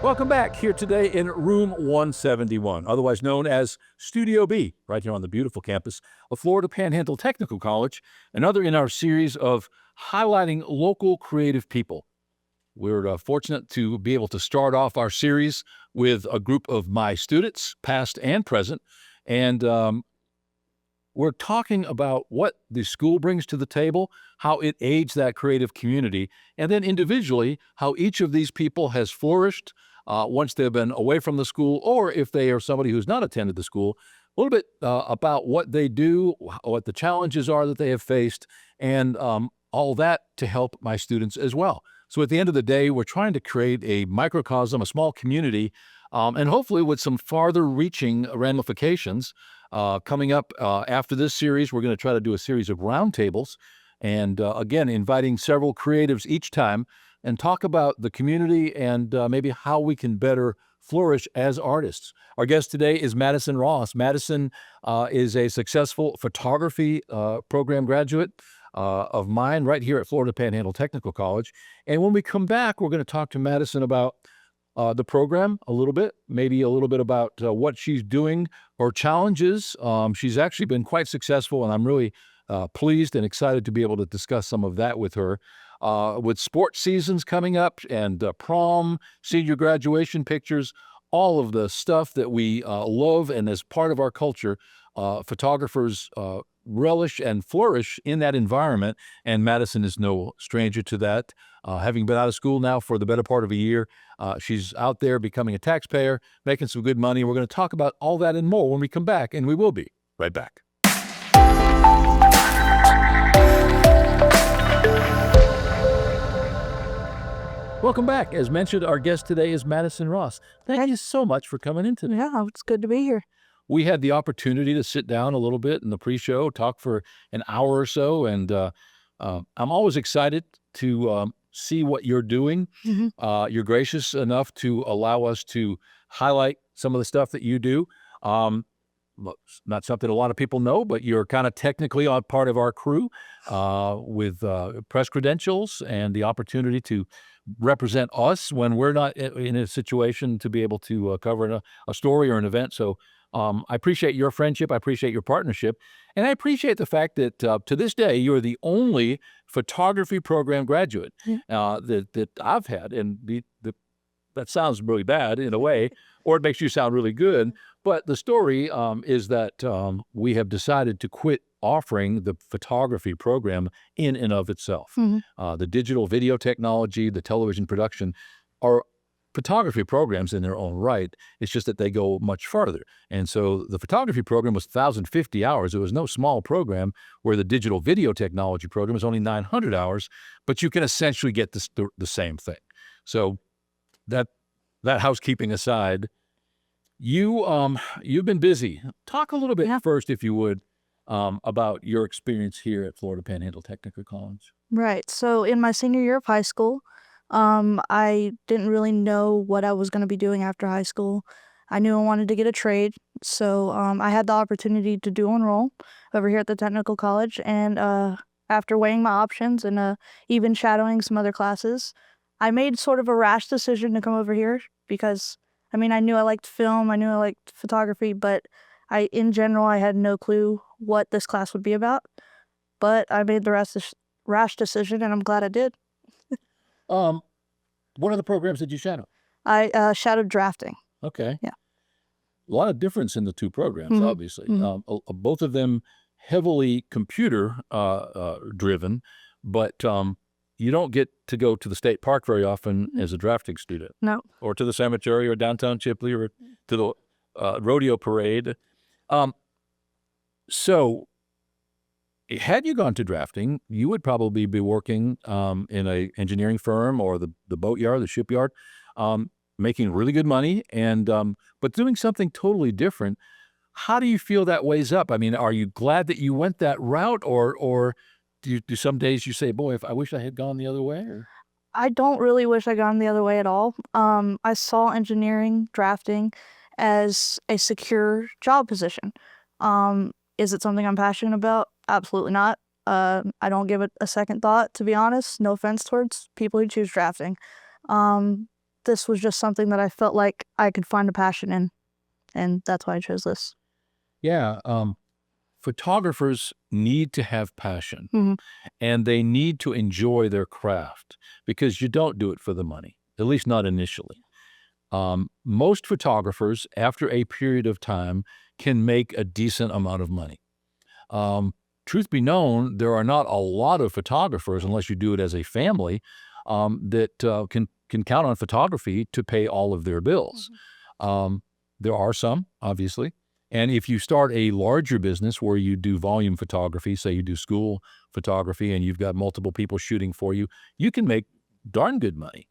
Welcome back here today in room 171, otherwise known as Studio B, right here on the beautiful campus of Florida Panhandle Technical College, another in our series of highlighting local creative people. We're fortunate to be able to start off our series with a group of my students, past and present, and we're talking about what the school brings to the table, how it aids that creative community, and then individually, how each of these people has flourished once they've been away from the school, or if they are somebody who's not attended the school, a little bit about what they do, what the challenges are that they have faced, and all that to help my students as well. So at the end of the day, we're trying to create a microcosm, a small community, and hopefully with some farther reaching ramifications. Coming up after this series, we're going to try to do a series of roundtables, and again, inviting several creatives each time and talk about the community and maybe how we can better flourish as artists. Our guest today is Madison Ross. Madison is a successful photography program graduate of mine right here at Florida Panhandle Technical College. And when we come back, we're going to talk to Madison about the program a little bit, maybe a little bit about what she's doing, her challenges. She's actually been quite successful, and I'm really pleased and excited to be able to discuss some of that with her. With sports seasons coming up and prom, senior graduation pictures, all of the stuff that we love and as part of our culture, photographers relish and flourish in that environment, and Madison is no stranger to that. Having been out of school now for the better part of a year, she's out there becoming a taxpayer, making some good money. We're going to talk about all that and more when we come back, and we will be right back. Welcome back. As mentioned, our guest today is Madison Ross. Thank you so much for coming in today. Yeah, it's good to be here. We had the opportunity to sit down a little bit in the pre-show, talk for an hour or so, and I'm always excited to see what you're doing. Mm-hmm. You're gracious enough to allow us to highlight some of the stuff that you do. Not something a lot of people know, but you're kind of technically on part of our crew with press credentials and the opportunity to represent us when we're not in a situation to be able to cover a story or an event. So I appreciate your friendship. I appreciate your partnership. And I appreciate the fact that to this day, you're the only photography program graduate that I've had. And that sounds really bad in a way, or it makes you sound really good. But the story is that we have decided to quit offering the photography program in and of itself. Mm-hmm. The digital video technology, the television production are photography programs in their own right. It's just that they go much farther. And so the photography program was 1,050 hours. It was no small program, where the digital video technology program is only 900 hours, but you can essentially get the same thing. So that housekeeping aside, you've been busy. Talk a little bit first, if you would, about your experience here at Florida Panhandle Technical College. Right. So in my senior year of high school, I didn't really know what I was going to be doing after high school. I knew I wanted to get a trade, so I had the opportunity to dual enroll over here at the technical college. And after weighing my options and even shadowing some other classes, I made sort of a rash decision to come over here because, I mean, I knew I liked film, I knew I liked photography, but in general, I had no clue what this class would be about. But I made the rash decision, and I'm glad I did. What other programs did you shadow? I shadowed drafting. Okay. Yeah. A lot of difference in the two programs, Mm-hmm. obviously. Mm-hmm. Both of them heavily computer driven, but you don't get to go to the state park very often as a drafting student. No. Or to the cemetery or downtown Chipley or to the rodeo parade. So had you gone to drafting, you would probably be working in a engineering firm or the boatyard, the shipyard, making really good money, and but doing something totally different. How do you feel that weighs up? I mean, are you glad that you went that route, or do some days you say, boy, if I wish I had gone the other way? Or? I don't really wish I'd gone the other way at all. I saw engineering, drafting as a secure job position. Is it something I'm passionate about? Absolutely not. I don't give it a second thought, to be honest. No offense towards people who choose drafting. The this was just something that I felt like I could find a passion in, and that's why I chose this. Yeah. Photographers need to have passion, and they need to enjoy their craft, because you don't do it for the money, at least not initially. Most photographers, after a period of time, can make a decent amount of money. Truth be known, there are not a lot of photographers, unless you do it as a family, that can count on photography to pay all of their bills. There are some, obviously. And if you start a larger business where you do volume photography, say you do school photography and you've got multiple people shooting for you, you can make darn good money.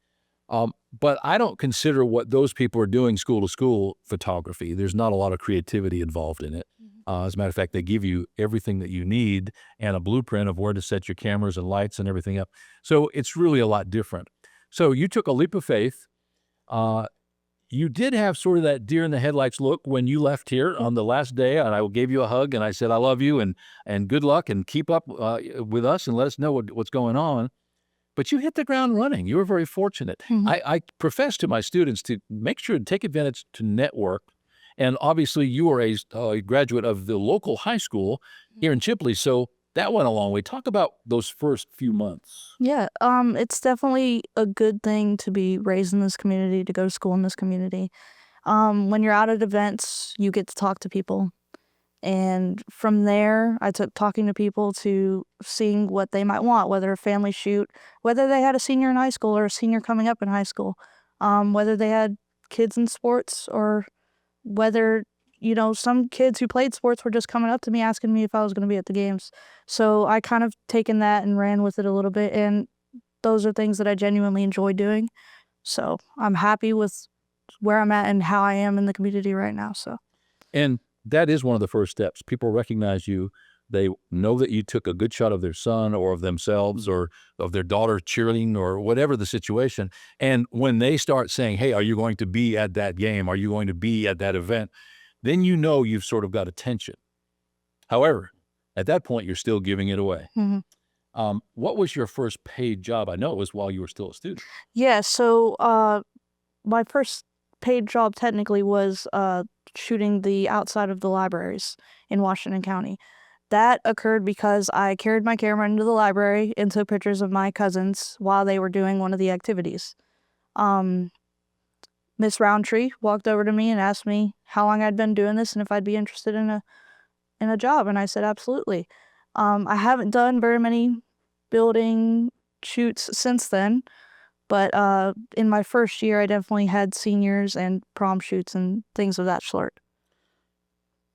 But I don't consider what those people are doing school-to-school photography. There's not a lot of creativity involved in it. As a matter of fact, they give you everything that you need and a blueprint of where to set your cameras and lights and everything up. So it's really a lot different. So you took a leap of faith. You did have sort of that deer in the headlights look when you left here on the last day, and I gave you a hug and I said, I love you and good luck and keep up with us and let us know what's going on. But you hit the ground running. You were very fortunate. I profess to my students to make sure to take advantage to network. And obviously you are a graduate of the local high school here in Chipley, so that went a long way. Talk about those first few months. Yeah, it's definitely a good thing to be raised in this community, to go to school in this community. When you're out at events, you get to talk to people. And from there, I took talking to people to seeing what they might want, whether a family shoot, whether they had a senior in high school or a senior coming up in high school, whether they had kids in sports, or whether, some kids who played sports were just coming up to me asking me if I was going to be at the games. So I kind of taken that and ran with it a little bit, and those are things that I genuinely enjoy doing. So I'm happy with where I'm at and how I am in the community right now. And that is one of the first steps. People recognize you. They know that you took a good shot of their son or of themselves or of their daughter cheerleading or whatever the situation. And when they start saying, hey, are you going to be at that game? Are you going to be at that event? Then you know you've sort of got attention. However, at that point, you're still giving it away. What was your first paid job? I know it was while you were still a student. Yeah, so my first paid job technically was shooting the outside of the libraries in Washington County. That occurred because I carried my camera into the library and took pictures of my cousins while they were doing one of the activities. Miss Roundtree walked over to me and asked me how long I'd been doing this and if I'd be interested in a job, and I said absolutely. I haven't done very many building shoots since then, but in my first year, I definitely had seniors and prom shoots and things of that sort.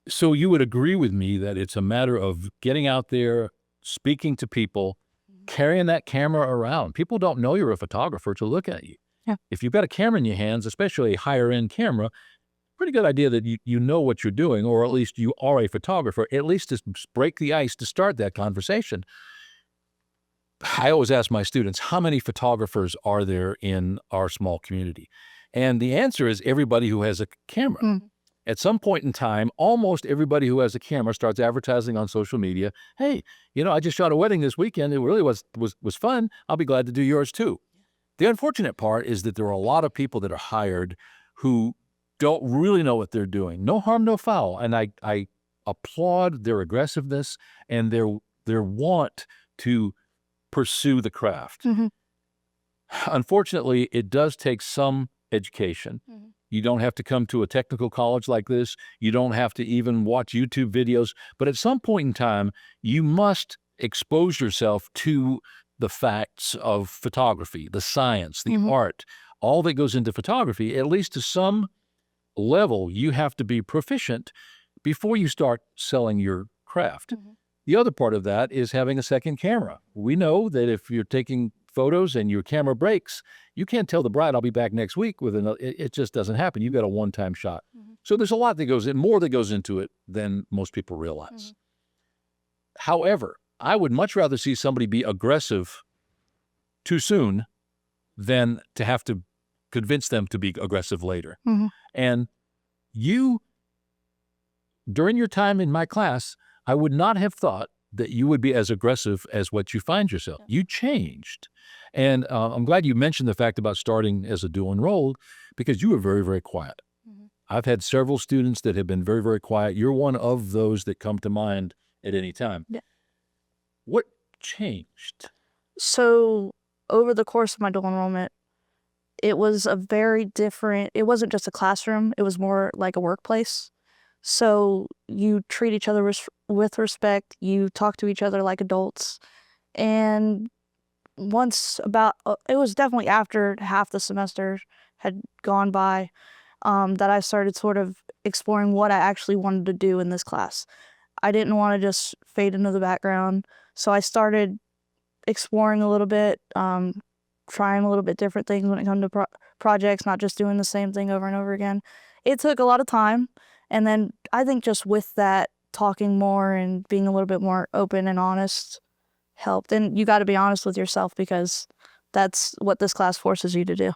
So you would agree with me that it's a matter of getting out there, speaking to people, carrying that camera around. People don't know you're a photographer to look at you. Yeah. If you've got a camera in your hands, especially a higher-end camera, pretty good idea that you know what you're doing, or at least you are a photographer, at least to break the ice to start that conversation. I always ask my students, how many photographers are there in our small community? And the answer is everybody who has a camera. At some point in time, almost everybody who has a camera starts advertising on social media. Hey, I just shot a wedding this weekend. It really was fun. I'll be glad to do yours too. The unfortunate part is that there are a lot of people that are hired who don't really know what they're doing. No harm, no foul. And I applaud their aggressiveness and their want to pursue the craft. Unfortunately, it does take some education. You don't have to come to a technical college like this. You don't have to even watch YouTube videos. But at some point in time, you must expose yourself to the facts of photography, the science, the art, all that goes into photography. At least to some level, you have to be proficient before you start selling your craft. The other part of that is having a second camera. We know that if you're taking photos and your camera breaks, you can't tell the bride, I'll be back next week with another. It just doesn't happen. You've got a one-time shot. So there's a lot that goes in, more that goes into it than most people realize. However, I would much rather see somebody be aggressive too soon than to have to convince them to be aggressive later. And you, during your time in my class, I would not have thought that you would be as aggressive as what you find yourself. You changed. And I'm glad you mentioned the fact about starting as a dual enrolled, because you were very, very quiet. I've had several students that have been very, very quiet. You're one of those that come to mind at any time. Yeah. What changed? So over the course of my dual enrollment, it was a very different, it wasn't just a classroom, it was more like a workplace. So you treat each other with respect, you talk to each other like adults. And once it was definitely after half the semester had gone by, that I started sort of exploring what I actually wanted to do in this class. I didn't want to just fade into the background, so I started exploring a little bit, trying a little bit different things when it comes to projects, not just doing the same thing over and over again. It took a lot of time, and then I think just with that, talking more and being a little bit more open and honest helped. And you got to be honest with yourself, because that's what this class forces you to do.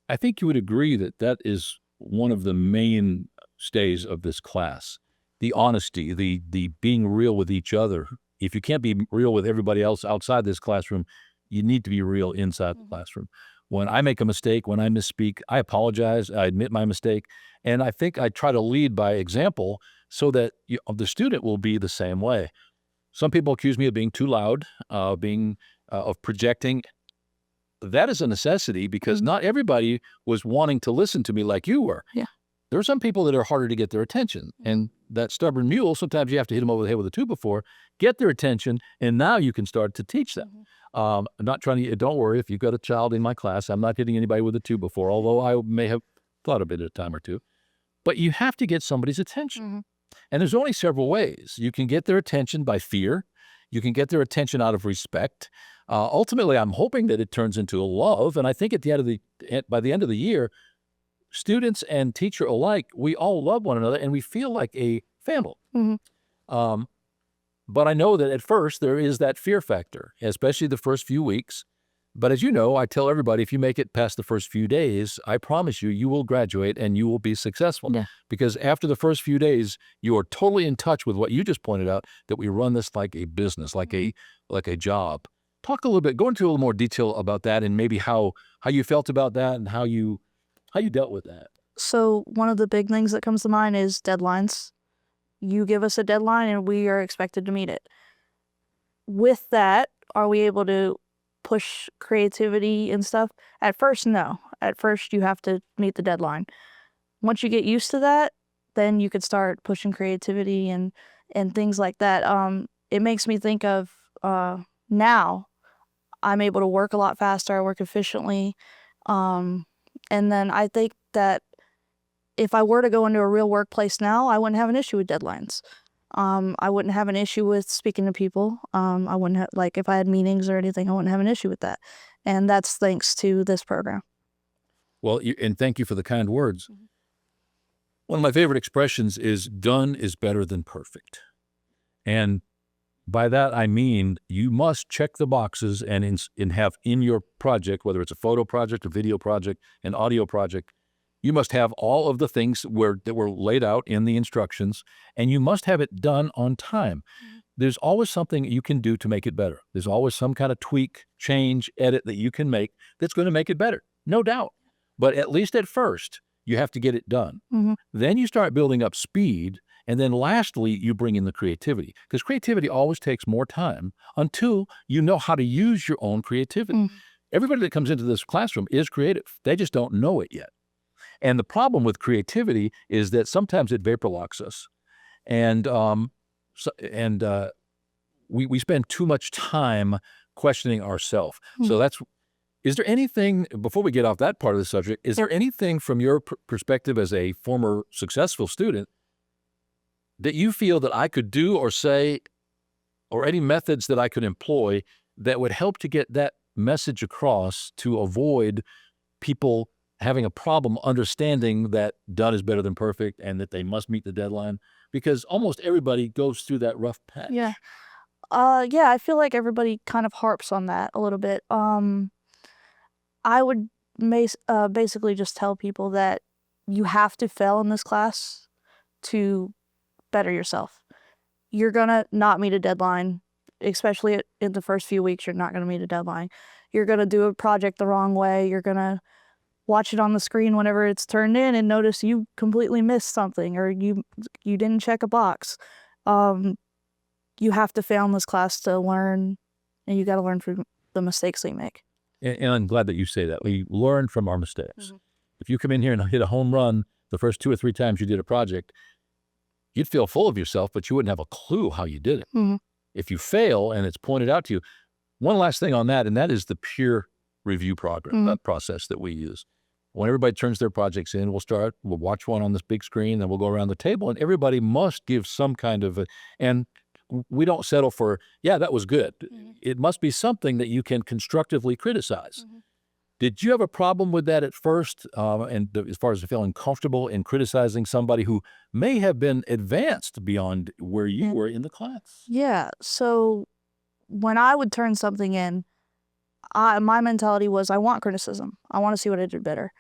I think you would agree that that is one of the mainstays of this class. The honesty, the being real with each other. If you can't be real with everybody else outside this classroom, you need to be real inside the classroom. When I make a mistake, when I misspeak, I apologize, I admit my mistake, and I think I try to lead by example so that the student will be the same way. Some people accuse me of being too loud, of projecting. That is a necessity, because not everybody was wanting to listen to me like you were. Yeah. There are some people that are harder to get their attention, and that stubborn mule, sometimes you have to hit them over the head with a 2x4, get their attention, and now you can start to teach them. I'm not trying to, don't worry, if you've got a child in my class, I'm not hitting anybody with a 2x4, although I may have thought of it at a time or two. But you have to get somebody's attention. And there's only several ways. You can get their attention by fear. You can get their attention out of respect. Ultimately, I'm hoping that it turns into a love. And I think by the end of the year, students and teacher alike, we all love one another and we feel like a family. But I know that at first there is that fear factor, especially the first few weeks. But as you know, I tell everybody, if you make it past the first few days, I promise you, you will graduate and you will be successful. Yeah. Because after the first few days, you are totally in touch with what you just pointed out, that we run this like a business, like a job. Talk a little bit, go into a little more detail about that, and maybe how you felt about that and how you dealt with that. So one of the big things that comes to mind is deadlines. You give us a deadline and we are expected to meet it. With that, are we able to push creativity and stuff? At first, no. At first, you have to meet the deadline. Once you get used to that, then you could start pushing creativity and things like that. It makes me think of now I'm able to work a lot faster. I work efficiently. And then I think that if I were to go into a real workplace now, I wouldn't have an issue with deadlines. I wouldn't have an issue with speaking to people. I wouldn't have, like, if I had meetings or anything, I wouldn't have an issue with that. And that's thanks to this program. Well, and thank you for the kind words. One of my favorite expressions is done is better than perfect. And by that, I mean, you must check the boxes and have in your project, whether it's a photo project, a video project, an audio project, you must have all of the things that were laid out in the instructions, and you must have it done on time. There's always something you can do to make it better. There's always some kind of tweak, change, edit that you can make that's going to make it better, no doubt. But at least at first, you have to get it done. Then you start building up speed, and then lastly, you bring in the creativity, because creativity always takes more time until you know how to use your own creativity. Everybody that comes into this classroom is creative. They just don't know it yet. And the problem with creativity is that sometimes it vapor locks us, and we spend too much time questioning ourselves. So is there anything, before we get off that part of the subject, is there anything from your perspective as a former successful student that you feel that I could do or say, or any methods that I could employ that would help to get that message across to avoid people having a problem understanding that done is better than perfect and that they must meet the deadline? Because almost everybody goes through that rough patch. Yeah. I feel like everybody kind of harps on that a little bit. I would basically just tell people that you have to fail in this class to better yourself. you're going to not meet a deadline, especially in the first few weeks. You're not going to meet a deadline. You're going to do a project the wrong way. You're going to watch it on the screen whenever it's turned in and notice you completely missed something, or you didn't check a box. You have to fail in this class to learn, and you got to learn from the mistakes they make. And I'm glad that you say that. We learn from our mistakes. If you come in here and hit a home run the first 2 or 3 times you did a project, you'd feel full of yourself, but you wouldn't have a clue how you did it. If you fail and it's pointed out to you, one last thing on that, and that is the peer review process that we use. When everybody turns their projects in, we'll watch one on this big screen, then we'll go around the table, and everybody must give some kind of and we don't settle for, yeah, that was good. It must be something that you can constructively criticize. Did you have a problem with that at first, and as far as feeling comfortable in criticizing somebody who may have been advanced beyond where you were in the class? Yeah, so when I would turn something in, my mentality was, I want criticism. I want to see what I did better.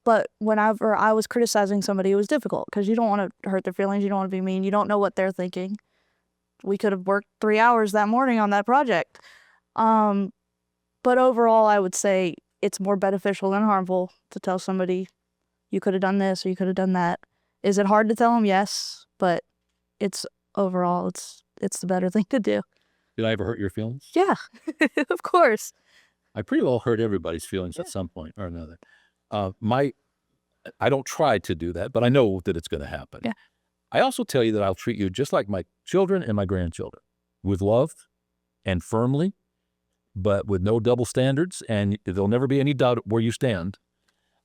But whenever I was criticizing somebody, it was difficult because you don't want to hurt their feelings. You don't want to be mean. You don't know what they're thinking. We could have worked 3 hours that morning on that project. But overall, I would say it's more beneficial than harmful to tell somebody, you could have done this or you could have done that. Is it hard to tell them? Yes, but overall, it's the better thing to do. Did I ever hurt your feelings? Yeah, of course. I pretty well hurt everybody's feelings at some point or another. I don't try to do that, but I know that it's going to happen. Yeah. I also tell you that I'll treat you just like my children and my grandchildren, with love and firmly, but with no double standards, and there'll never be any doubt where you stand.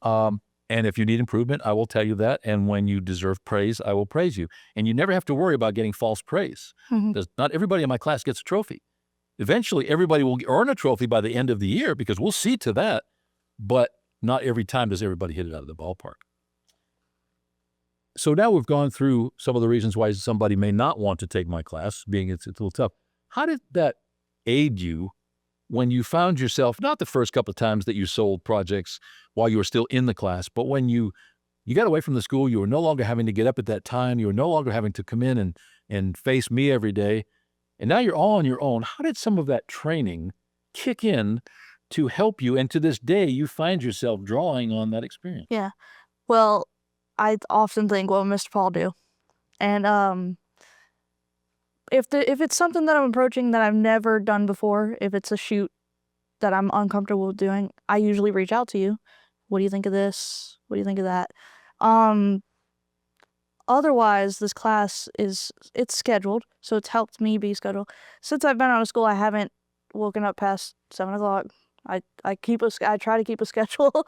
And if you need improvement, I will tell you that. And when you deserve praise, I will praise you. And you never have to worry about getting false praise, because not everybody in my class gets a trophy. Eventually, everybody will earn a trophy by the end of the year, because we'll see to that. But not every time does everybody hit it out of the ballpark. So now we've gone through some of the reasons why somebody may not want to take my class, being it's a little tough. How did that aid you when you found yourself, not the first couple of times that you sold projects while you were still in the class, but when you got away from the school, you were no longer having to get up at that time, you were no longer having to come in and face me every day, and now you're all on your own. How did some of that training kick in to help you, and to this day you find yourself drawing on that experience? Yeah. Well, I often think, what would Mr. Paul do? And if it's something that I'm approaching that I've never done before, if it's a shoot that I'm uncomfortable with doing, I usually reach out to you. What do you think of this? What do you think of that? Otherwise, this class it's scheduled, so it's helped me be scheduled. Since I've been out of school, I haven't woken up past 7 o'clock. I try to keep a schedule.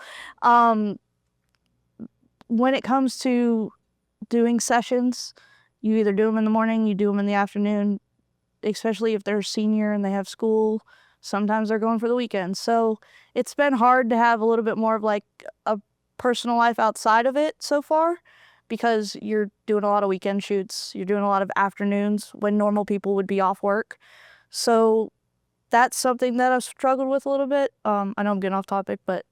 When it comes to doing sessions, you either do them in the morning, you do them in the afternoon, especially if they're a senior and they have school. Sometimes they're going for the weekend. So it's been hard to have a little bit more of like a personal life outside of it so far, because you're doing a lot of weekend shoots. You're doing a lot of afternoons when normal people would be off work. So that's something that I've struggled with a little bit. I know I'm getting off topic, but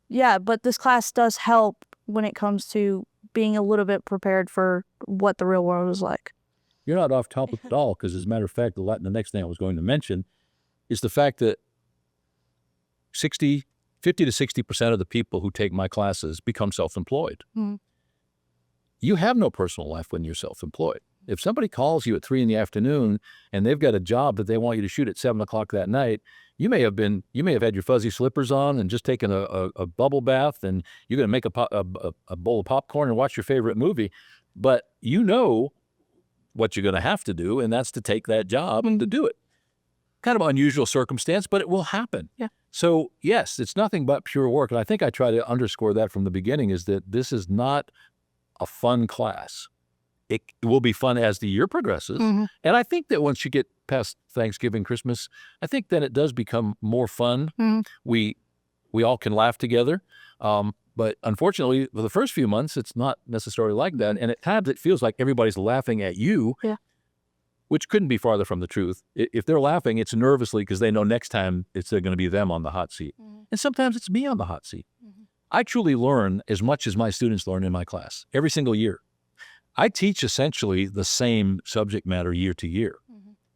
yeah, but this class does help when it comes to being a little bit prepared for what the real world is like. You're not off topic at all, because as a matter of fact, the next thing I was going to mention is the fact that 50 to 60% of the people who take my classes become self-employed. You have no personal life when you're self-employed. If somebody calls you at 3 p.m. and they've got a job that they want you to shoot at 7 o'clock that night, you may have had your fuzzy slippers on and just taken a bubble bath, and you're going to make a bowl of popcorn and watch your favorite movie. But you know what you're going to have to do, and that's to take that job and to do it. Kind of unusual circumstance, but it will happen. Yeah. So yes, it's nothing but pure work. And I think I try to underscore that from the beginning, is that this is not a fun class. It will be fun as the year progresses. And I think that once you get past Thanksgiving, Christmas, I think then it does become more fun. We all can laugh together. But unfortunately, for the first few months, it's not necessarily like that. And at times it feels like everybody's laughing at you, which couldn't be farther from the truth. If they're laughing, it's nervously because they know next time it's going to be them on the hot seat. And sometimes it's me on the hot seat. I truly learn as much as my students learn in my class every single year. I teach essentially the same subject matter year to year.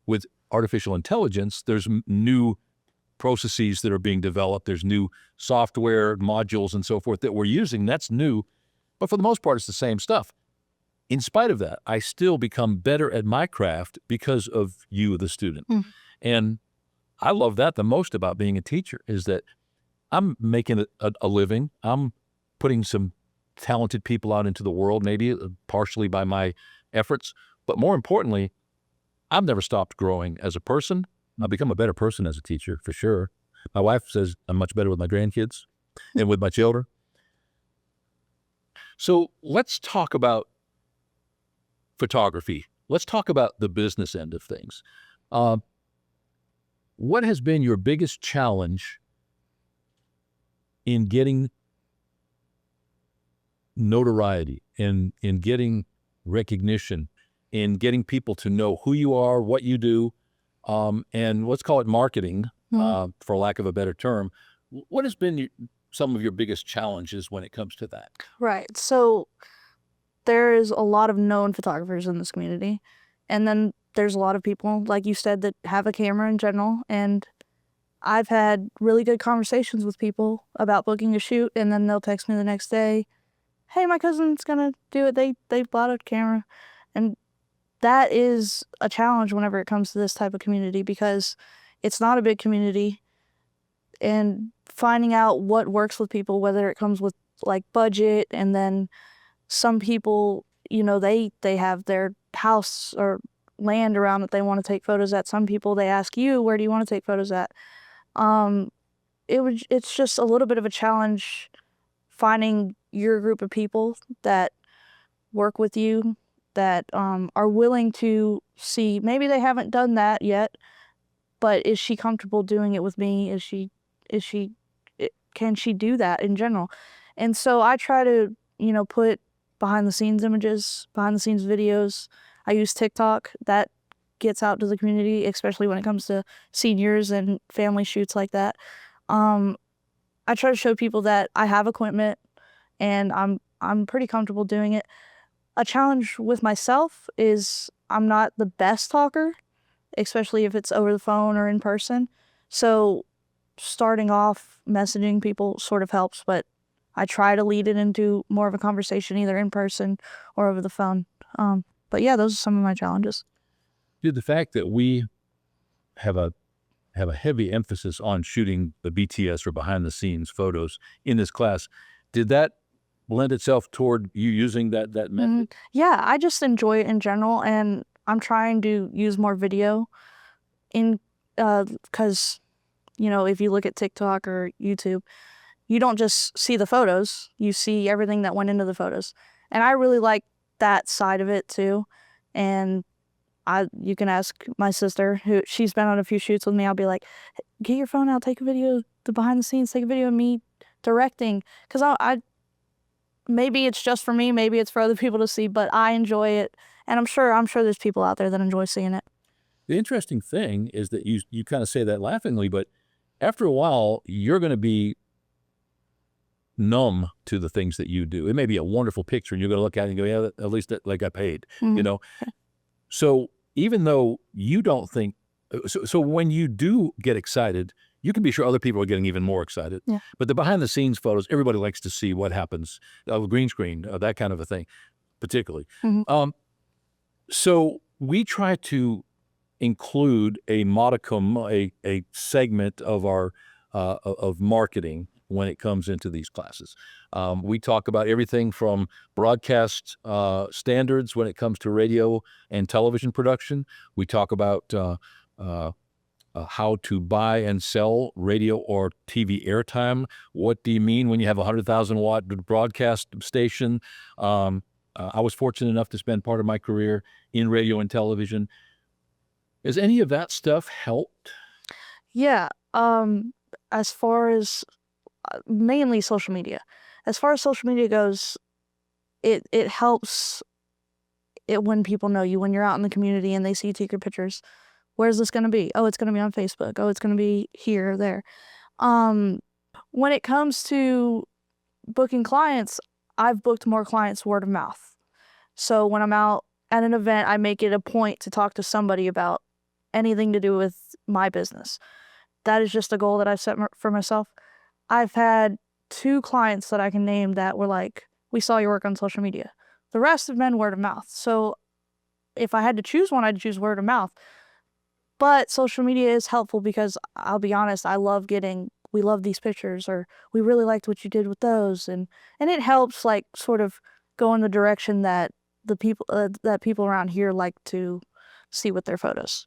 With artificial intelligence, there's new processes that are being developed. There's new software modules and so forth that we're using. That's new, but for the most part, it's the same stuff. In spite of that, I still become better at my craft because of you, the student. And I love that the most about being a teacher, is that I'm making a living. I'm putting some talented people out into the world, maybe partially by my efforts. But more importantly, I've never stopped growing as a person. I've become a better person as a teacher, for sure. My wife says I'm much better with my grandkids and with my children. So let's talk about photography. Let's talk about the business end of things. What has been your biggest challenge in getting notoriety, in getting recognition, in getting people to know who you are, what you do, and let's call it marketing, for lack of a better term? What has been some of your biggest challenges when it comes to that? Right. So there is a lot of known photographers in this community. And then there's a lot of people, like you said, that have a camera in general. And I've had really good conversations with people about booking a shoot, and then they'll text me the next day, hey, my cousin's gonna do it. They bought a camera. And that is a challenge whenever it comes to this type of community, because it's not a big community, and finding out what works with people, whether it comes with like budget, and then some people, they have their house or land around that they want to take photos at. Some people, they ask you, where do you want to take photos at? It's just a little bit of a challenge finding your group of people that work with you, that are willing to see, maybe they haven't done that yet, but is she comfortable doing it with me? Can she do that in general? And so I try to, put behind the scenes images, behind the scenes videos. I use TikTok. That gets out to the community, especially when it comes to seniors and family shoots like that. I try to show people that I have equipment and I'm pretty comfortable doing it. A challenge with myself is I'm not the best talker, especially if it's over the phone or in person. So starting off messaging people sort of helps, but I try to lead it into more of a conversation, either in person or over the phone. But yeah, those are some of my challenges. Did the fact that we have a heavy emphasis on shooting the BTS or behind the scenes photos in this class, did that lend itself toward you using that method? Yeah, I just enjoy it in general, and I'm trying to use more video because if you look at TikTok or YouTube, you don't just see the photos, you see everything that went into the photos. And I really like that side of it too. And you can ask my sister, who she's been on a few shoots with me. I'll be like, get your phone out, take a video, the behind the scenes, take a video of me directing. Because I maybe it's just for me, maybe it's for other people to see, but I enjoy it. And I'm sure there's people out there that enjoy seeing it. The interesting thing is that you kind of say that laughingly, but after a while, you're going to be numb to the things that you do. It may be a wonderful picture, and you're going to look at it and go, yeah, at least that, like, I paid, So even though you don't think, so when you do get excited, you can be sure other people are getting even more excited. Yeah. But the behind the scenes photos, everybody likes to see what happens, green screen, that kind of a thing, particularly. So we try to include a modicum, a segment of our of marketing when it comes into these classes. We talk about everything from broadcast standards when it comes to radio and television production. We talk about how to buy and sell radio or TV airtime. What do you mean when you have a 100,000-watt broadcast station? I was fortunate enough to spend part of my career in radio and television. Has any of that stuff helped? Yeah. As far as mainly social media. As far as social media goes, it helps it when people know you, when you're out in the community and they see you take your pictures. Where's this going to be? Oh, it's going to be on Facebook. Oh, it's going to be here or there. When it comes to booking clients, I've booked more clients word of mouth. So when I'm out at an event, I make it a point to talk to somebody about anything to do with my business. That is just a goal that I've set for myself. I've had 2 clients that I can name that were like, we saw your work on social media. The rest have been word of mouth. So if I had to choose one, I'd choose word of mouth. But social media is helpful because I'll be honest, we love these pictures, or we really liked what you did with those. And it helps like sort of go in the direction that people around here like to see with their photos.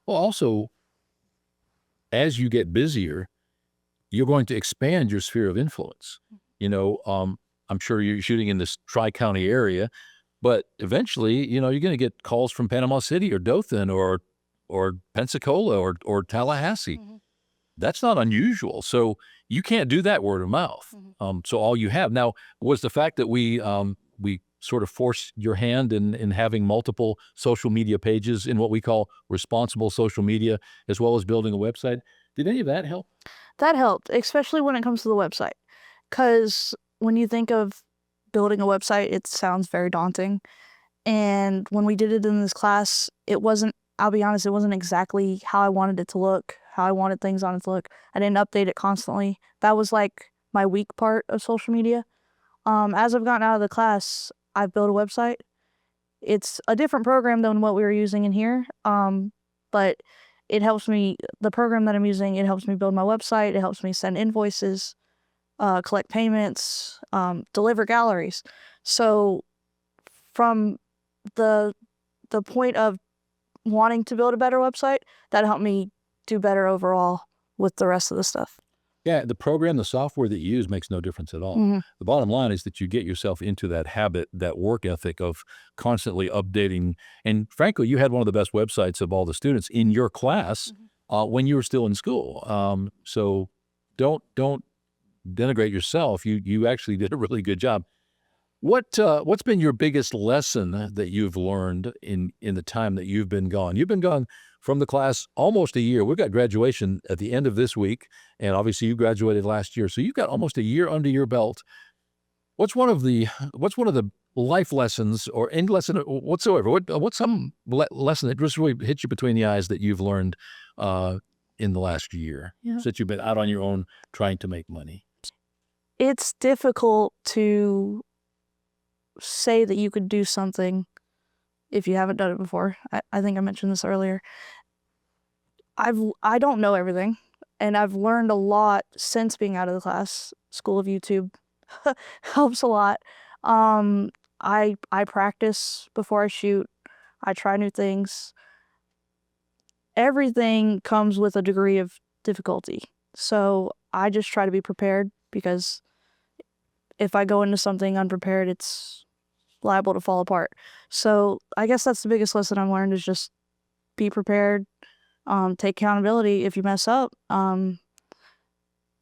Well, also, as you get busier, you're going to expand your sphere of influence. I'm sure you're shooting in this Tri-County area, but eventually, you're going to get calls from Panama City or Dothan or Pensacola or Tallahassee. That's not unusual. So you can't do that word of mouth. So all you have now was the fact that we sort of forced your hand in having multiple social media pages in what we call responsible social media, as well as building a website. Did any of that help? That helped, especially when it comes to the website. Because when you think of building a website, it sounds very daunting. And when we did it in this class, I'll be honest, it wasn't exactly how I wanted it to look, how I wanted things on it to look. I didn't update it constantly. That was like my weak part of social media. As I've gotten out of the class, I've built a website. It's a different program than what we were using in here, but it helps me, the program that I'm using, it helps me build my website. It helps me send invoices, collect payments, deliver galleries. So from the point of wanting to build a better website, that helped me do better overall with the rest of the stuff. Yeah, the program, the software that you use makes no difference at all. The bottom line is that you get yourself into that habit, that work ethic of constantly updating. And frankly, you had one of the best websites of all the students in your class when you were still in school. So don't denigrate yourself. You actually did a really good job. What's been your biggest lesson that you've learned in the time that you've been gone? You've been gone from the class almost a year. We've got graduation at the end of this week, and obviously you graduated last year, so you've got almost a year under your belt. What's one of the life lessons or any lesson whatsoever? What's some lesson that just really hit you between the eyes that you've learned in the last year since you've been out on your own trying to make money? It's difficult to say that you could do something if you haven't done it before. I think I mentioned this earlier. I don't know everything, and I've learned a lot since being out of the class. School of YouTube helps a lot. I practice before I shoot. I try new things. Everything comes with a degree of difficulty. So I just try to be prepared, because if I go into something unprepared, it's liable to fall apart. So I guess that's the biggest lesson I've learned, is just be prepared, take accountability if you mess up.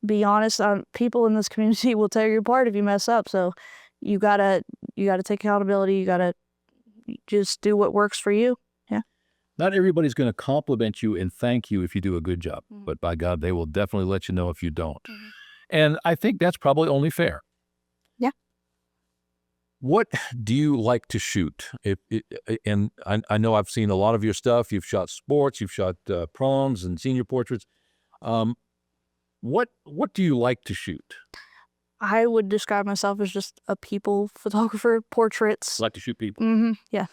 Be honest. People in this community will tear you apart if you mess up. So you gotta take accountability. You gotta just do what works for you. Yeah. Not everybody's going to compliment you and thank you if you do a good job, but by God, they will definitely let you know if you don't. And I think that's probably only fair. Yeah. What do you like to shoot? And I know I've seen a lot of your stuff. You've shot sports, you've shot proms and senior portraits. What do you like to shoot? I would describe myself as just a people photographer. Portraits. Like to shoot people. Yeah.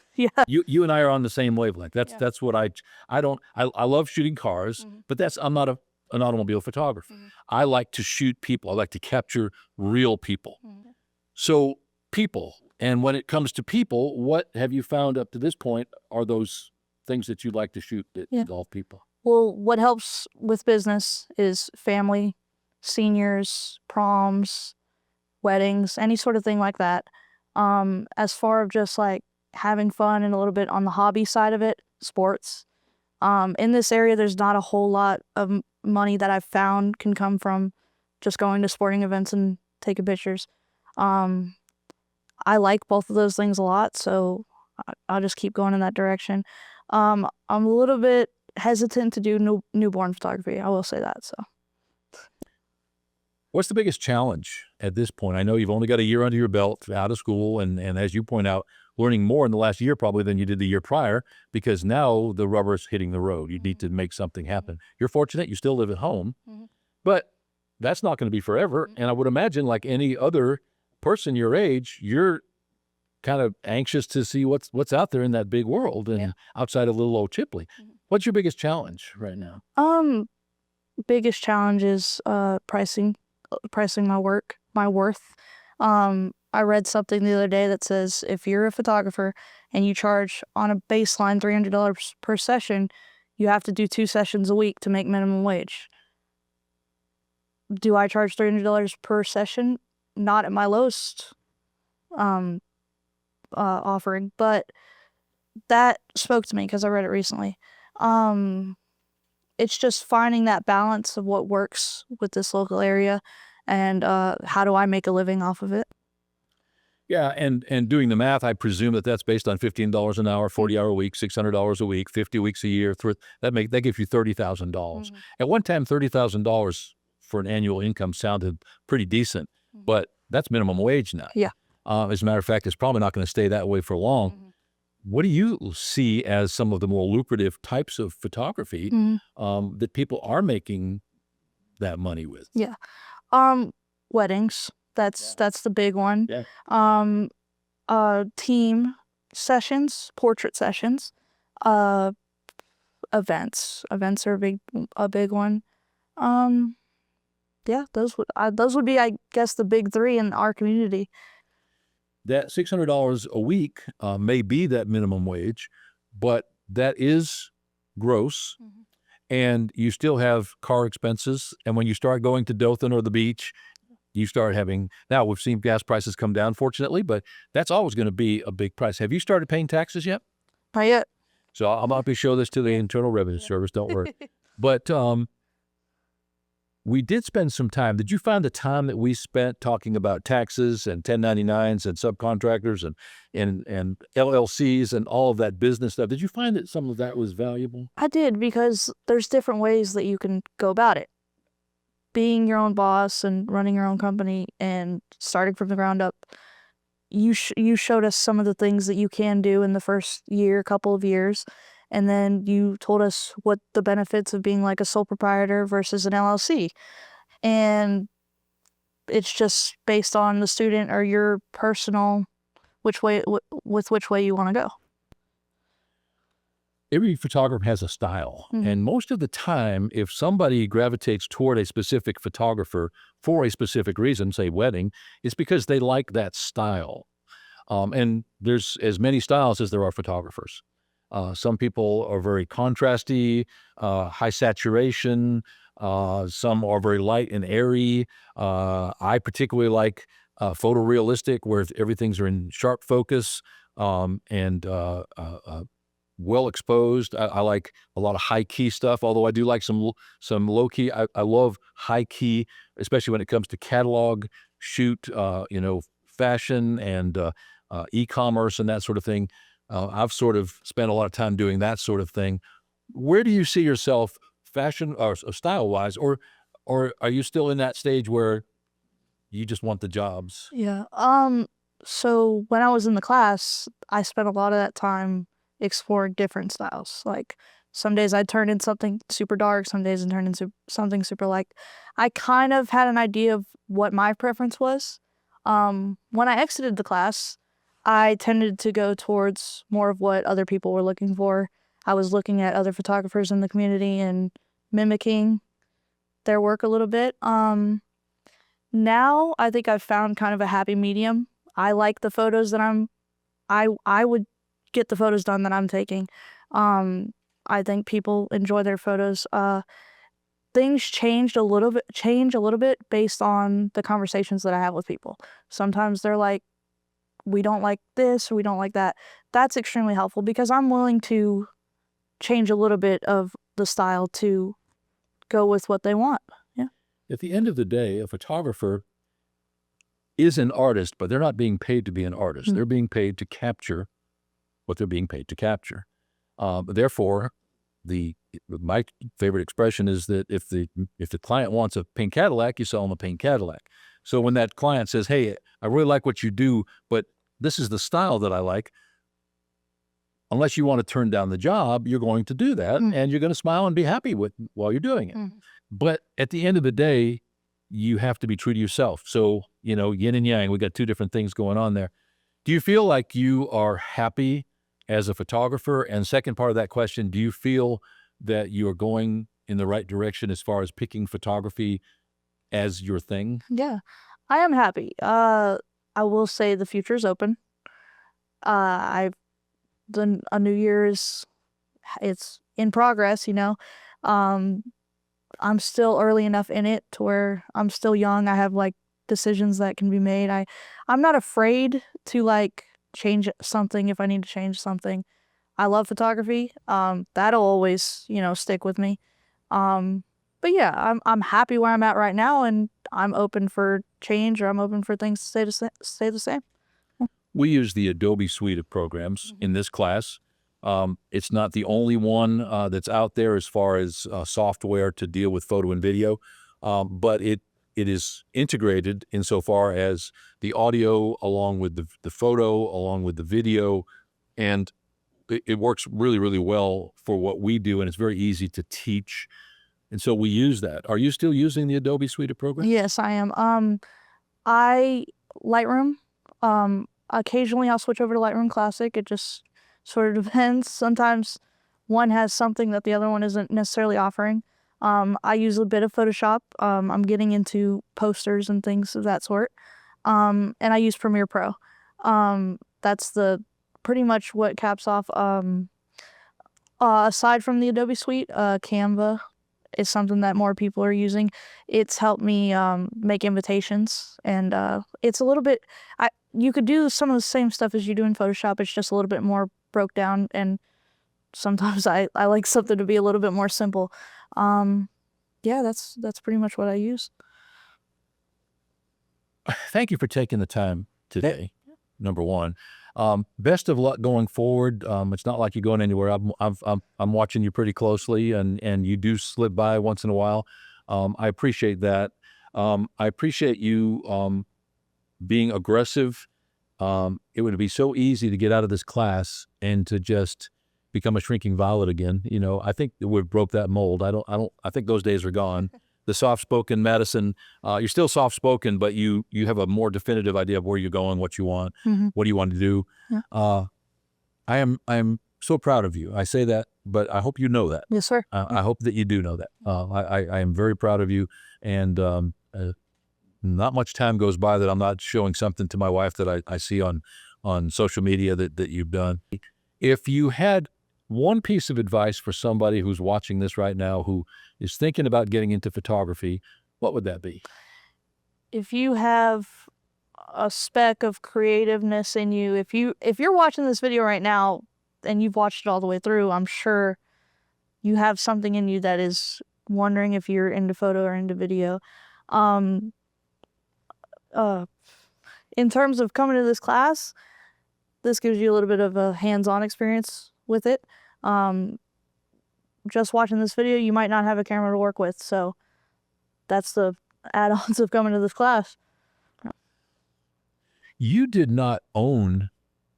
You and I are on the same wavelength. That's what I love shooting cars, but I'm not an automobile photographer. I like to shoot people. I like to capture real people. So people, and when it comes to people, what have you found up to this point are those things that you like to shoot that involve people? Well, what helps with business is family, seniors, proms, weddings, any sort of thing like that. As far as just like having fun and a little bit on the hobby side of it, sports. In this area, there's not a whole lot of money that I've found can come from just going to sporting events and taking pictures. I like both of those things a lot, so I'll just keep going in that direction. I'm a little bit hesitant to do newborn photography. I will say that. So, what's the biggest challenge at this point? I know you've only got a year under your belt out of school, and as you point out, learning more in the last year probably than you did the year prior, because now the rubber's hitting the road. You need to make something happen. You're fortunate you still live at home, but that's not going to be forever. And I would imagine, like any other person your age, you're kind of anxious to see what's out there in that big world and outside of little old Chipley. What's your biggest challenge right now? Biggest challenge is pricing my work, my worth. I read something the other day that says if you're a photographer and you charge on a baseline $300 per session, you have to do 2 sessions a week to make minimum wage. Do I charge $300 per session? Not at my lowest offering, but that spoke to me because I read it recently. It's just finding that balance of what works with this local area and how do I make a living off of it. Yeah, and doing the math, I presume that's based on $15 an hour, 40-hour week, $600 a week, 50 weeks a year. That gives you $30,000. At one time, $30,000 for an annual income sounded pretty decent, but that's minimum wage now. Yeah. As a matter of fact, it's probably not going to stay that way for long. What do you see as some of the more lucrative types of photography that people are making that money with? Yeah. Weddings. That's the big one. Yeah. Team sessions, portrait sessions, events. Events are a big one. Yeah, those would be, I guess, the big 3 in our community. That $600 a week may be that minimum wage, but that is gross, and you still have car expenses. And when you start going to Dothan or the beach, you start having, now we've seen gas prices come down, fortunately, but that's always going to be a big price. Have you started paying taxes yet? Not yet. So I'm about to show this to the Internal Revenue Service, don't worry. But we did spend some time. Did you find the time that we spent talking about taxes and 1099s and subcontractors and LLCs and all of that business stuff? Did you find that some of that was valuable? I did, because there's different ways that you can go about it. Being your own boss and running your own company and starting from the ground up, you showed us some of the things that you can do in the first couple of years. And then you told us what the benefits of being like a sole proprietor versus an LLC. And it's just based on the student or your personal, which way you want to go. Every photographer has a style. And most of the time, if somebody gravitates toward a specific photographer for a specific reason, say wedding, it's because they like that style. And there's as many styles as there are photographers. Some people are very contrasty, high saturation. Some are very light and airy. I particularly like photorealistic, where everything's in sharp focus and well exposed. I like a lot of high key stuff, although I do like some low key. I love high key, especially when it comes to catalog shoot, fashion and e-commerce and that sort of thing. I've sort of spent a lot of time doing that sort of thing. Where do you see yourself fashion or style wise, or are you still in that stage where you just want the jobs? Yeah. So when I was in the class, I spent a lot of that time exploring different styles. Like some days I'd turn in something super dark, some days I'd turn into something super light. I kind of had an idea of what my preference was. When I exited the class, I tended to go towards more of what other people were looking for. I was looking at other photographers in the community and mimicking their work a little bit. Now I think I've found kind of a happy medium. I like the photos that I would get the photos done that I'm taking. I think people enjoy their photos. Things change a little bit based on the conversations that I have with people. Sometimes they're like, we don't like this or we don't like that. That's extremely helpful because I'm willing to change a little bit of the style to go with what they want. Yeah. At the end of the day, a photographer is an artist, but they're not being paid to be an artist. Mm-hmm. They're being paid to capture what they're being paid to capture. Therefore, my favorite expression is that if the client wants a pink Cadillac, you sell them a pink Cadillac. So when that client says, hey, I really like what you do, but this is the style that I like, unless you want to turn down the job, you're going to do that, and you're going to smile and be happy with while you're doing it. But at the end of the day, you have to be true to yourself. So, yin and yang, we got two different things going on there. Do you feel like you are happy as a photographer? And second part of that question, do you feel that you are going in the right direction as far as picking photography as your thing? Yeah, I am happy. I will say the future is open. I've done a New Year's. It's in progress, I'm still early enough in it to where I'm still young. I have like decisions that can be made. I'm not afraid to change something if I need to change something. I love photography. That'll always, stick with me. But yeah, I'm happy where I'm at right now, and I'm open for change, or I'm open for things to stay the same. We use the Adobe suite of programs in this class. It's not the only one that's out there as far as software to deal with photo and video, but it is integrated insofar as the audio along with the photo, along with the video, and it works really, really well for what we do, and it's very easy to teach. And so we use that. Are you still using the Adobe suite of programs? Yes, I am. Lightroom. Occasionally I'll switch over to Lightroom Classic. It just sort of depends. Sometimes one has something that the other one isn't necessarily offering. I use a bit of Photoshop. I'm getting into posters and things of that sort. And I use Premiere Pro. That's pretty much what caps off. Aside from the Adobe suite, Canva is something that more people are using. It's helped me make invitations, and it's a little bit, you could do some of the same stuff as you do in Photoshop. It's just a little bit more broke down, and sometimes I like something to be a little bit more simple. Yeah, that's pretty much what I use. Thank you for taking the time today, number one. Best of luck going forward. It's not like you're going anywhere. I'm watching you pretty closely, and you do slip by once in a while. I appreciate that. I appreciate you being aggressive. It would be so easy to get out of this class and to just become a shrinking violet again. I think that we've broke that mold. I think those days are gone. The soft-spoken Madison, you're still soft-spoken, but you have a more definitive idea of where you're going, what you want, what do you want to do. Yeah. I am so proud of you. I say that, but I hope you know that. Yes, sir. I hope that you do know that. I am very proud of you, and not much time goes by that I'm not showing something to my wife that I see on social media that you've done. If you had one piece of advice for somebody who's watching this right now who is thinking about getting into photography, what would that be? If you have a speck of creativeness in you, if you're watching this video right now and you've watched it all the way through, I'm sure you have something in you that is wondering if you're into photo or into video. In terms of coming to this class, this gives you a little bit of a hands-on experience with it. Just watching this video, you might not have a camera to work with, so that's the add-ons of coming to this class. You did not own,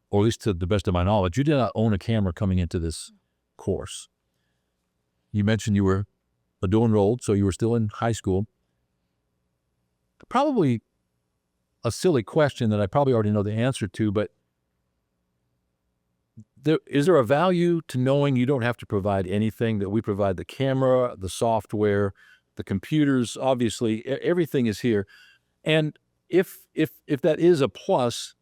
or at least to the best of my knowledge, you did not own a camera coming into this course. You mentioned you were a dual enrolled, so you were still in high school. Probably a silly question that I probably already know the answer to, but is there a value to knowing you don't have to provide anything, that we provide the camera, the software, the computers, obviously everything is here. And if that is a plus,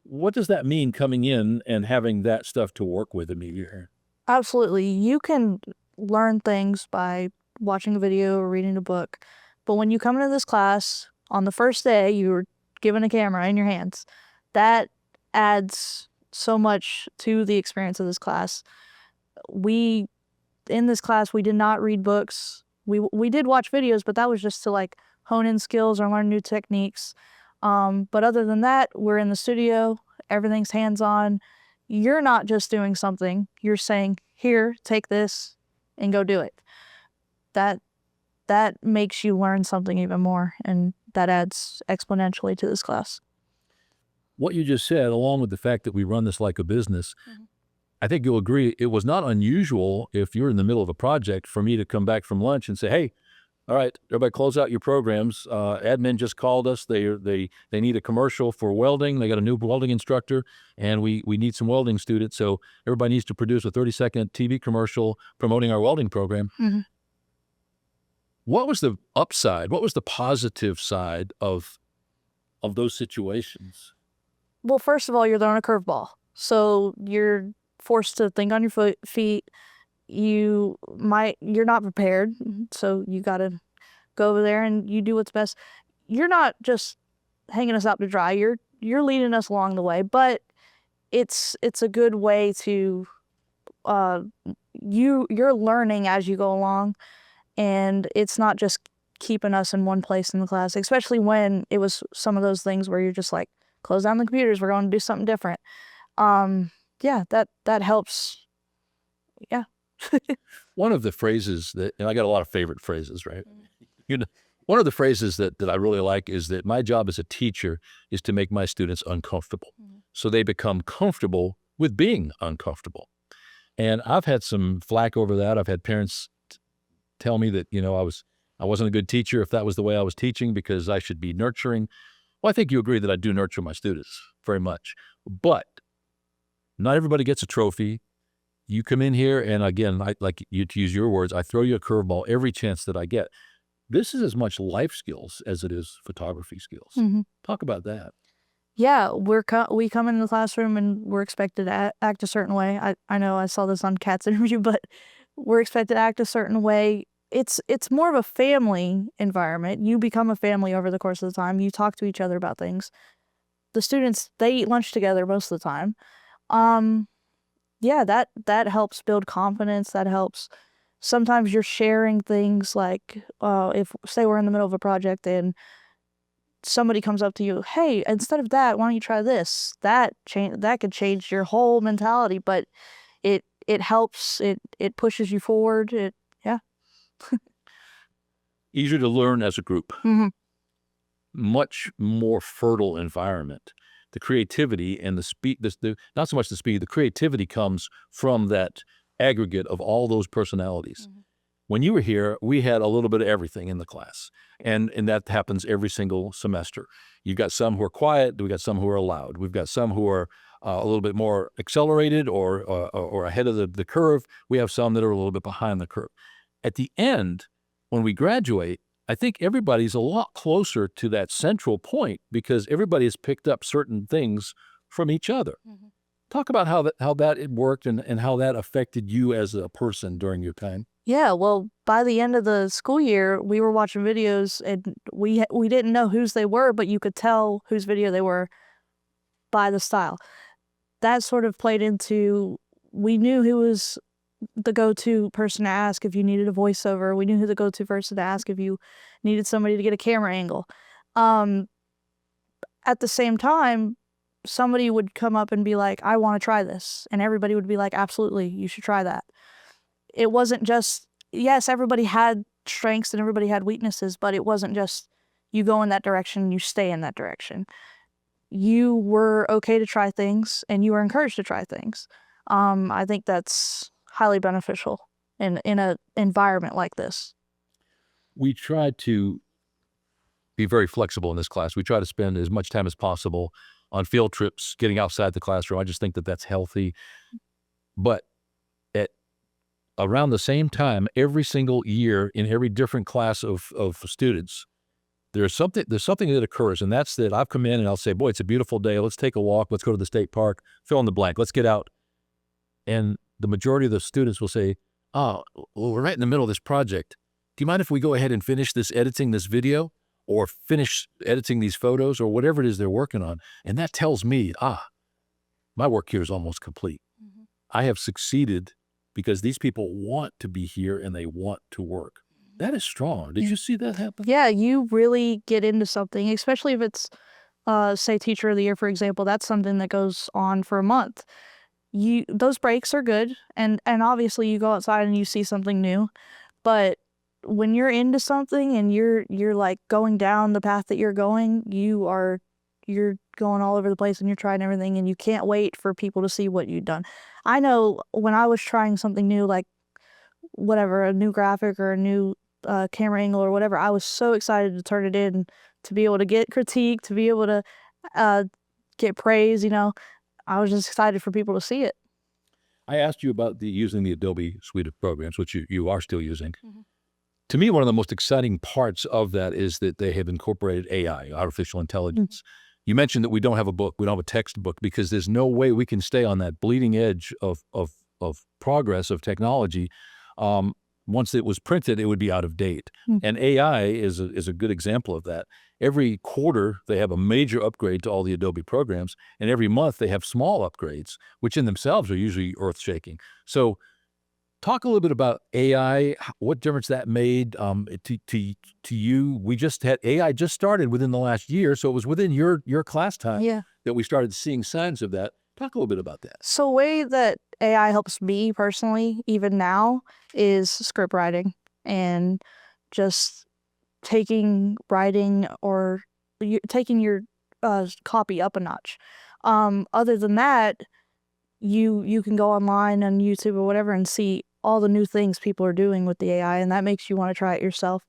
what does that mean coming in and having that stuff to work with immediately? Absolutely. You can learn things by watching a video or reading a book. But when you come into this class, on the first day, you're given a camera in your hands. That adds so much to the experience of this class. In this class, we did not read books. We did watch videos, but that was just to hone in skills or learn new techniques. But other than that, we're in the studio. Everything's hands-on. You're not just doing something. You're saying, here, take this, and go do it. That makes you learn something even more, and that adds exponentially to this class. What you just said, along with the fact that we run this like a business, I think you'll agree it was not unusual if you're in the middle of a project for me to come back from lunch and say, hey, all right, everybody close out your programs. Admin just called us. They need a commercial for welding. They got a new welding instructor, and we need some welding students. So everybody needs to produce a 30-second TV commercial promoting our welding program. Mm-hmm. What was the upside? What was the positive side of those situations? Well, first of all, you're throwing a curveball. So you're forced to think on your feet. You're not prepared. So you got to go over there and you do what's best. You're not just hanging us out to dry. You're leading us along the way, but it's a good way to, you're learning as you go along, and it's not just keeping us in one place in the class, especially when it was some of those things where you're just like, close down the computers, we're going to do something different. Yeah, that helps. Yeah. One of the phrases that, and I got a lot of favorite phrases, right? One of the phrases that I really like is that my job as a teacher is to make my students uncomfortable. So they become comfortable with being uncomfortable. And I've had some flack over that. I've had parents tell me that, I wasn't a good teacher if that was the way I was teaching, because I should be nurturing. Well, I think you agree that I do nurture my students very much, but not everybody gets a trophy. You come in here, and again, like you, to use your words, I throw you a curveball every chance that I get. This is as much life skills as it is photography skills. Mm-hmm. Talk about that. Yeah, we come into the classroom and we're expected to act a certain way. I know I saw this on Kat's interview, but we're expected to act a certain way. It's more of a family environment. You become a family over the course of the time. You talk to each other about things. The students, they eat lunch together most of the time. Yeah, that helps build confidence. That helps. Sometimes you're sharing things like, if, say, we're in the middle of a project and somebody comes up to you, hey, instead of that, why don't you try this? That could change your whole mentality, but it helps. It pushes you forward. Yeah. Easier to learn as a group. Mm-hmm. Much more fertile environment. The creativity and the speed, not so much the speed, the creativity comes from that aggregate of all those personalities. Mm-hmm. When you were here, we had a little bit of everything in the class, and that happens every single semester. You've got some who are quiet, we've got some who are loud, we've got some who are a little bit more accelerated or ahead of the curve. We have some that are a little bit behind the curve. At the end, when we graduate, I think everybody's a lot closer to that central point because everybody has picked up certain things from each other. Mm-hmm. Talk about how that it worked and how that affected you as a person during your time. Yeah, well, by the end of the school year, we were watching videos, and we didn't know whose they were, but you could tell whose video they were by the style. That sort of played into, we knew who was the go-to person to ask if you needed a voiceover. We knew who the go-to person to ask if you needed somebody to get a camera angle. At the same time, somebody would come up and be like, I want to try this. And everybody would be like, absolutely, you should try that. It wasn't just, yes, everybody had strengths and everybody had weaknesses, but it wasn't just you go in that direction, you stay in that direction. You were okay to try things, and you were encouraged to try things. I think that's highly beneficial in an environment like this. We try to be very flexible in this class. We try to spend as much time as possible on field trips, getting outside the classroom. I just think that that's healthy. But at around the same time, every single year in every different class of students, there's something that occurs, and that's that I've come in and I'll say, boy, it's a beautiful day. Let's take a walk. Let's go to the state park. Fill in the blank. Let's get out. And the majority of the students will say, oh, well, we're right in the middle of this project. Do you mind if we go ahead and finish editing this video, or finish editing these photos, or whatever it is they're working on? And that tells me, my work here is almost complete. Mm-hmm. I have succeeded because these people want to be here and they want to work. That is strong. Did you see that happen? Yeah, you really get into something, especially if it's, say, Teacher of the Year, for example. That's something that goes on for a month. Those breaks are good, and obviously you go outside and you see something new, but when you're into something and you're like going down the path that you're going, you're going all over the place and you're trying everything and you can't wait for people to see what you've done. I know when I was trying something new, like whatever, a new graphic or a new camera angle or whatever, I was so excited to turn it in, to be able to get critique, to be able to get praise, you know. I was just excited for people to see it. I asked you about using the Adobe suite of programs, which you are still using. Mm-hmm. To me, one of the most exciting parts of that is that they have incorporated AI, artificial intelligence. You mentioned that we don't have a book, we don't have a textbook, because there's no way we can stay on that bleeding edge of progress of technology. Once it was printed, it would be out of date. And AI is a good example of that. Every quarter, they have a major upgrade to all the Adobe programs, and every month they have small upgrades, which in themselves are usually earth-shaking. So talk a little bit about AI, what difference that made to you. We just had AI just started within the last year, so it was within your class time that we started seeing signs of that. Talk a little bit about that. So a way that AI helps me personally, even now, is script writing and just taking writing or taking your copy up a notch. Other than that, you can go online on YouTube or whatever and see all the new things people are doing with the AI, and that makes you want to try it yourself.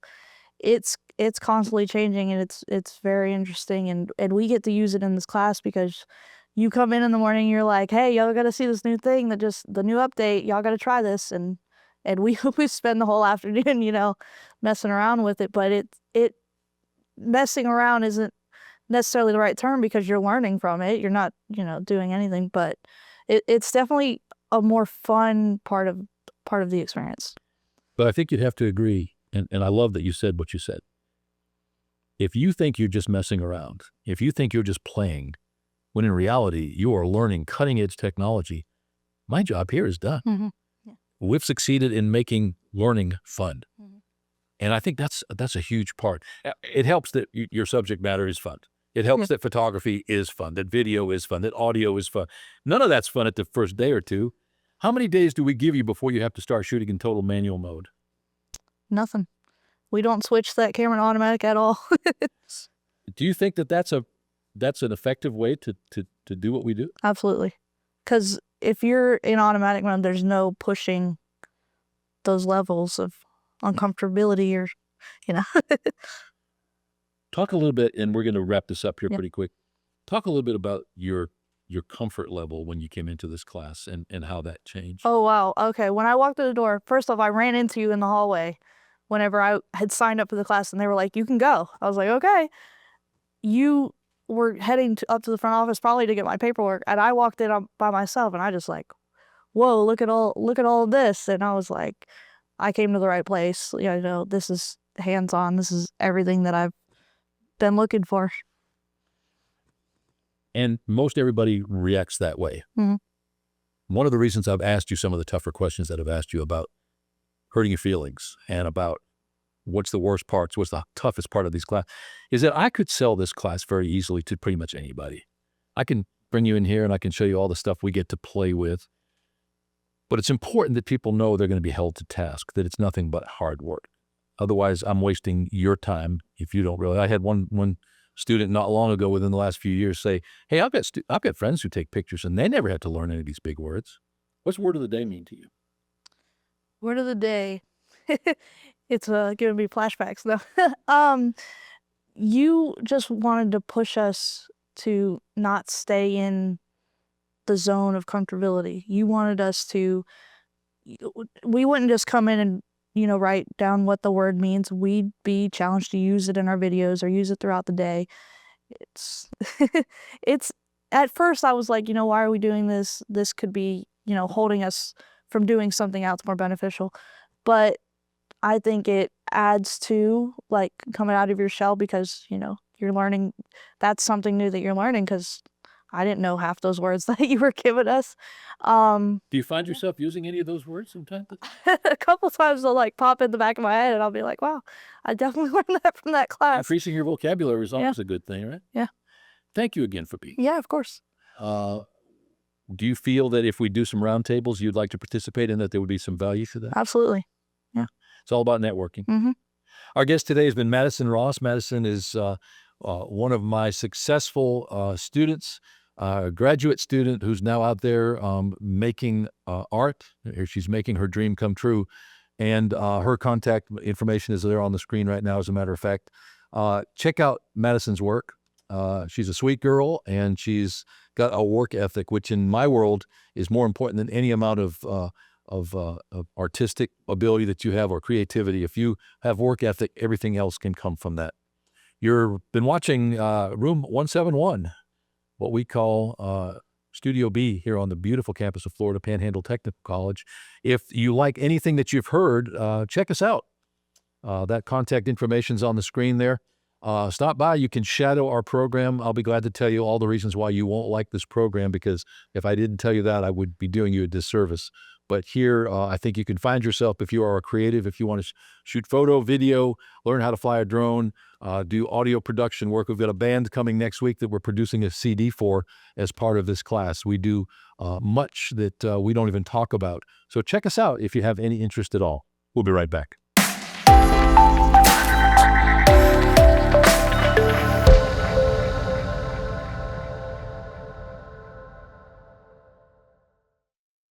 It's constantly changing, and it's very interesting, and we get to use it in this class because you come in the morning, you're like, hey, y'all got to see this new thing, the new update, y'all got to try this, and we spend the whole afternoon, you know, messing around with it. But it messing around isn't necessarily the right term because you're learning from it. You're not, you know, doing anything, but it's definitely a more fun part of the experience. But I think you'd have to agree, and I love that you said what you said. If you think you're just messing around, if you think you're just playing, when in reality you are learning cutting-edge technology, my job here is done. Mm-hmm. Yeah. We've succeeded in making learning fun. Mm-hmm. And I think that's a huge part. It helps that your subject matter is fun. It helps that photography is fun, that video is fun, that audio is fun. None of that's fun at the first day or two. How many days do we give you before you have to start shooting in total manual mode? Nothing. We don't switch that camera to automatic at all. Do you think that that's an effective way to do what we do? Absolutely. Because if you're in automatic mode, there's no pushing those levels of uncomfortability or, you know. Talk a little bit, and we're going to wrap this up here pretty quick. Talk a little bit about your comfort level when you came into this class and how that changed. Oh, wow. Okay. When I walked through the door, first off, I ran into you in the hallway whenever I had signed up for the class, and they were like, you can go. I was like, okay. You were heading up to the front office probably to get my paperwork, and I walked in by myself, and I just like, whoa, look at all of this. And I was like, I came to the right place. You know, this is hands-on. This is everything that I've been looking for. And most everybody reacts that way. Mm-hmm. One of the reasons I've asked you some of the tougher questions that I've asked you about hurting your feelings and about what's the worst parts, what's the toughest part of these classes, is that I could sell this class very easily to pretty much anybody. I can bring you in here and I can show you all the stuff we get to play with. But it's important that people know they're going to be held to task, that it's nothing but hard work. Otherwise, I'm wasting your time if you don't really. I had one student not long ago within the last few years say, hey, I've got friends who take pictures and they never had to learn any of these big words. What's word of the day mean to you? Word of the day. It's giving me flashbacks though. You just wanted to push us to not stay in the zone of comfortability. You wanted us to, we wouldn't just come in and, you know, write down what the word means. We'd be challenged to use it in our videos or use it throughout the day. It's at first I was like, you know, why are we doing this? This could be, you know, holding us from doing something else more beneficial. But I think it adds to like coming out of your shell because, you know, you're learning. That's something new that you're learning because I didn't know half those words that you were giving us. Do you find yourself using any of those words sometimes? A couple times they'll like pop in the back of my head and I'll be like, wow, I definitely learned that from that class. Increasing your vocabulary is always a good thing, right? Yeah. Thank you again for being here. Yeah, of course. Do you feel that if we do some roundtables, you'd like to participate in that there would be some value to that? Absolutely. Yeah. It's all about networking. Mm-hmm. Our guest today has been Madison Ross. Madison is one of my successful students, a graduate student who's now out there making art. She's making her dream come true. And her contact information is there on the screen right now, as a matter of fact. Check out Madison's work. She's a sweet girl, and she's got a work ethic, which in my world is more important than any amount of artistic ability that you have or creativity. If you have work ethic, everything else can come from that. You've been watching Room 171, what we call Studio B here on the beautiful campus of Florida Panhandle Technical College. If you like anything that you've heard, check us out. That contact information is on the screen there. Stop by. You can shadow our program. I'll be glad to tell you all the reasons why you won't like this program, because if I didn't tell you that, I would be doing you a disservice. But here, I think you can find yourself, if you are a creative, if you want to shoot photo, video, learn how to fly a drone, do audio production work. We've got a band coming next week that we're producing a CD for as part of this class. We do much that we don't even talk about. So check us out if you have any interest at all. We'll be right back.